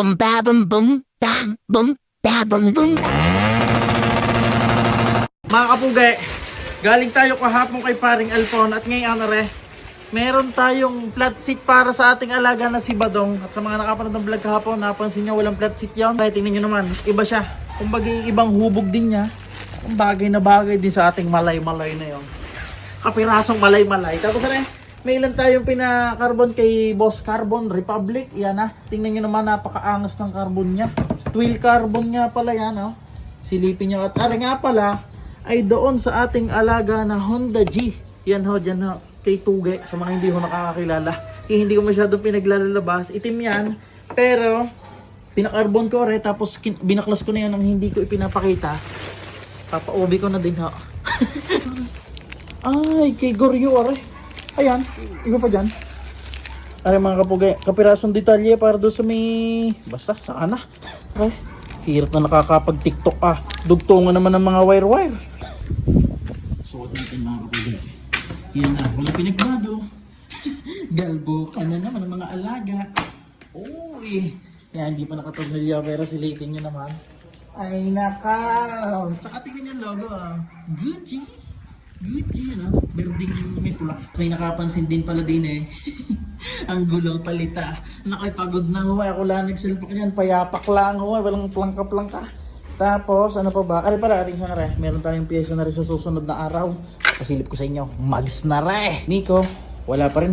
bum ba bum bum bam bum ba bum bum. Mga kapugay, galing tayo kahapon kay paring Alpon at ngayon meron tayong flat seat para sa ating alaga na si Badong. At sa mga nakapanood ng vlog kahapon, napansin nyo walang flat seat yun. Kaya tingnan nyo naman, iba siya. Kumbaga ibang hubog din niya. Ang bagay na bagay din sa ating malay-malay na yun. Kapirasong malay-malay. Tapos may ilan tayong pinakarbon kay Boss Carbon Republic. Yan tingnan nyo naman, napakaangas ng carbon niya. Twill carbon nga pala yan. Silipin nyo. At nga pala, ay doon sa ating alaga na Honda G. Yan dyan kay Tugay. Sa mga hindi ho nakakakilala. Hindi ko masyadong pinaglalabas. Itim yan. Pero, pinakarbon ko tapos binaklas ko na yan nang hindi ko ipinapakita. Papaubi ko na din Ay, kay Goryo Ayan, iba pa dyan. Mga kapugay, kapirasong detalye para doon sa may... Basta, saan na? Hirap na nakakapag-tiktok Dugtungan naman ng mga wire-wire. Suot natin mga kapugay. Yan walang pinagbago. Galbo ka na naman ng mga alaga. Uy! Yan, hindi pa nakatornilyo pero silipin nyo naman. Ay nakaw! Tsaka tingnan yung logo Gucci! Gucci, berding may pula. May nakapansin din pala din ang gulong palita. Nakipagod na ako lang nagsilpak niyan. Payapak lang walang plangka-plangka. Tapos, ano pa ba? Meron tayong pyesa na rin sa susunod na araw. Pasilip ko sa inyo, mags na Nico, wala pa rin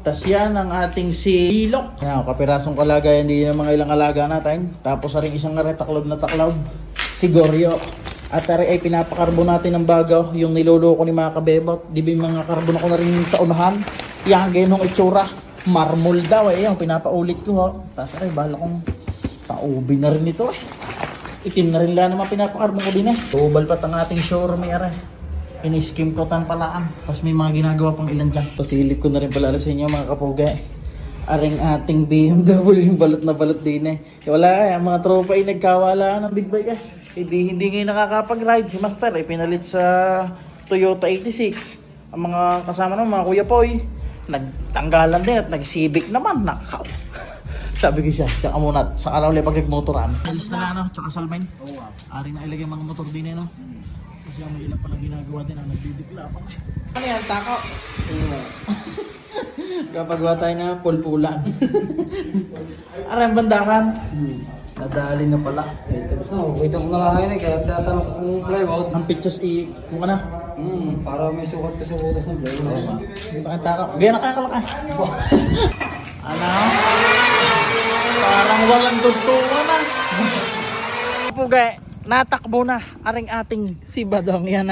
Tas yan ang ating si Lilok. Kapirasong kalagayan din ng mga ilang alaga natin. Tapos rin isang taklog na taklaw, si Goryo. At ay pinapakarbo natin ng bago, yung niloloko ni mga kabebot. Di ba yung mga karbon ako na rin sa unahan? Yan, ganyan itsura. Marmol daw yung pinapaulit ko Tas bala kong paubi na rin ito Itim na rin lang naman pinapakarbon ko din Tubal pat ang ating showroom Iniskim ko tan palaan. Tapos may mga ginagawa pang ilan dyan. Pasilip ko na rin pala sa inyo mga kapugay. Aring ating BMW yung balot na balot din Wala ang mga tropa nagkawalaan ng big bike Hindi ngayon nakakapag-ride. Si Master pinalit sa Toyota 86. Ang mga kasama naman, mga kuya poy, nagtanggalan din at nag-civic naman. Nakaw. Sabi ko siya, tsaka muna, sa araw ulit pag nagmotoran. Alis na tsaka salmain. Aring na ilagay mga motor din Kasi may ilang pala ginagawa din nagdidikla pa. Ano yan, tako? Kapagawa tayo na pulpulan. Aring bandakan. Nadali na pala. Tapos kita ko na lang kaya tatanong ko kung plywood. Ang pictures kung ano? Para may sukat ka sa butas ng plywood. Hindi ba kang tako? Gaya nakakalakay. Ano? Parang walang dugtungan Pugay, natakbo na aring ating si Badong. Yan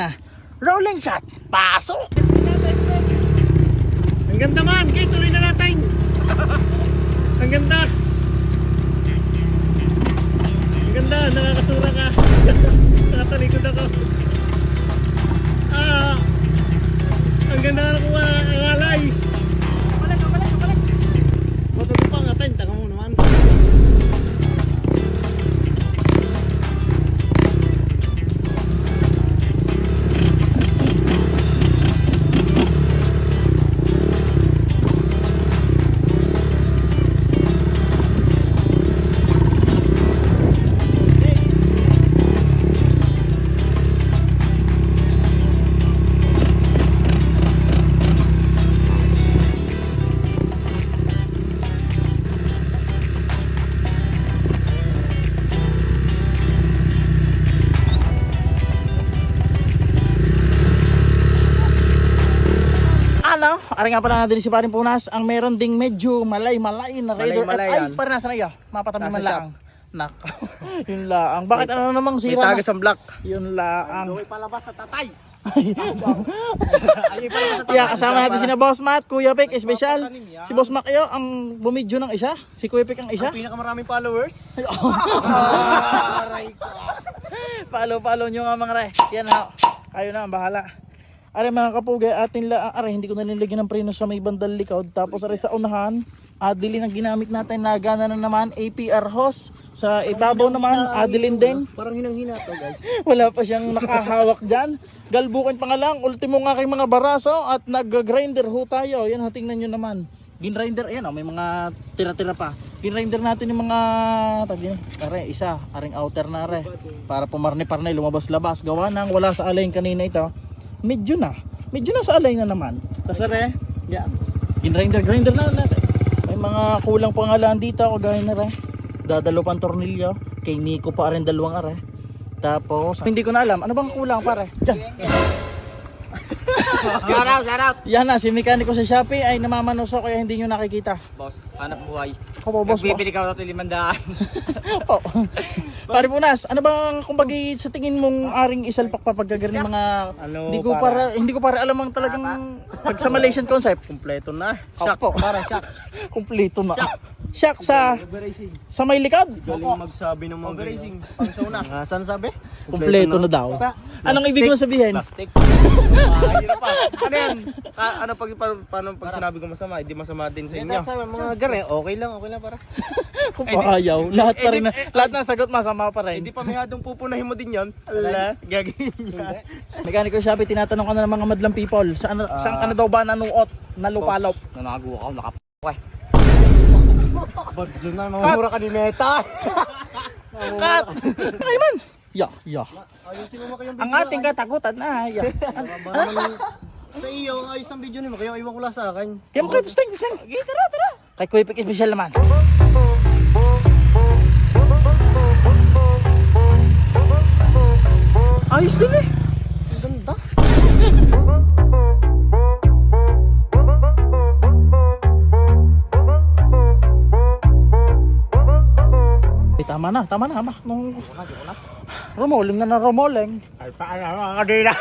rolling shot. Pasok! Ang ganda man! Okay, tuloy na natin! Ang ganda! Ang ganda! Nakakasura ka! Nakatalikod ako! Ang ganda na kuha ang alay! Balik! Matutupang natin, taka mo naman! Ari nga pala natin si Paring Punas, ang meron ding medyo malay-malay na Raider Malay-malay FI. Para nasa na yun? Mapatabi man Nasa laang. Yun laang. Bakit ano namang May sira tagas ang black! Yun laang. May palabas sa tatay! Kaya kasama natin si na Boss Matt, Kuya Pek, espesyal. Si Boss Mac ang bumidyo ng isa. Si Kuya Pek ang isa. Ang pinakamaraming followers? Follow nyo nga mga re. Yan kayo na ang bahala. Are mga kapugay, hindi ko na nilagyan ng preno sa may bandang likod. Tapos are sa unahan, Adeline ang ginamit natin, nagana na naman, APR hose. Sa ibabaw naman, Adeline din. Parang hinang-hina to guys. Wala pa siyang nakahawak dyan. Galbukan pa nga lang, ultimo nga kay mga baraso at nag-grinder ho tayo. Yan, tingnan nyo naman. Ginrinder, ayan may mga tira-tira pa. Kinrinder natin yung mga tagi are isa, aring outer na are para pumarni-parni lumabas-labas. Gawa nang wala sa alay kanina ito. Medyo na sa alay na naman. Tapos are, yan. Grinder na natin. May mga kulang pangalan dito, kagaya na are. Dadalo pang tornilyo. Kay Nico pa rin dalawang are. Tapos, hindi ko na alam, ano bang kulang pare? Diyan. Shout out. Yan na, si mekaniko sa Shopee ay namamanuso kaya hindi nyo nakikita. Boss, hanap buhay. Ako po, boss mo. Bibili ka ito 500. Po. Pare Punas, ano bang kumbagi sa tingin mong aring isalpak pa pagkagaling mga Ano, hindi ko para alam ang talagang pag sa Malaysian concept. Kompleto na. Shock po. Para shock. Kumpleto na. Shock sa may likod. Galing magsabi ng mga racing. Pang sauna. Saan sabi? Kumpleto na daw. Anong ibig mo sabihin? Plastic. Mahirap pa. Ano yan? Ano paano pag sinabi ko masama? Hindi masama din sa inyo. Sa mga gare, okay lang para. Kung ayaw, lahat pa rin lahat ng sagot masama pa rin. Hindi pa mayadong pupunahin mo din yon. Ala, gagawin niya. Mekaniko Shopee, tinatanong ka na ng mga madlang people, saan ka na daw ba nanuot, nalupalop? Nanago ako, nakapwe. Ba't dyan na, mamura ka ni Meta? Cut! Ay man! Ya. Ayusin mo kayong Ang ating katakutan na, ya. Sa iyo, ayos ang video nimo, kaya iwan ko lang sa akin. Kaya mo kayo testing. Tara. Kay Kuya Pik Special naman. Ayos din eh. Ang ganda. Tama na. Nung rumoling na rumoling. Ay, paano mga kadila?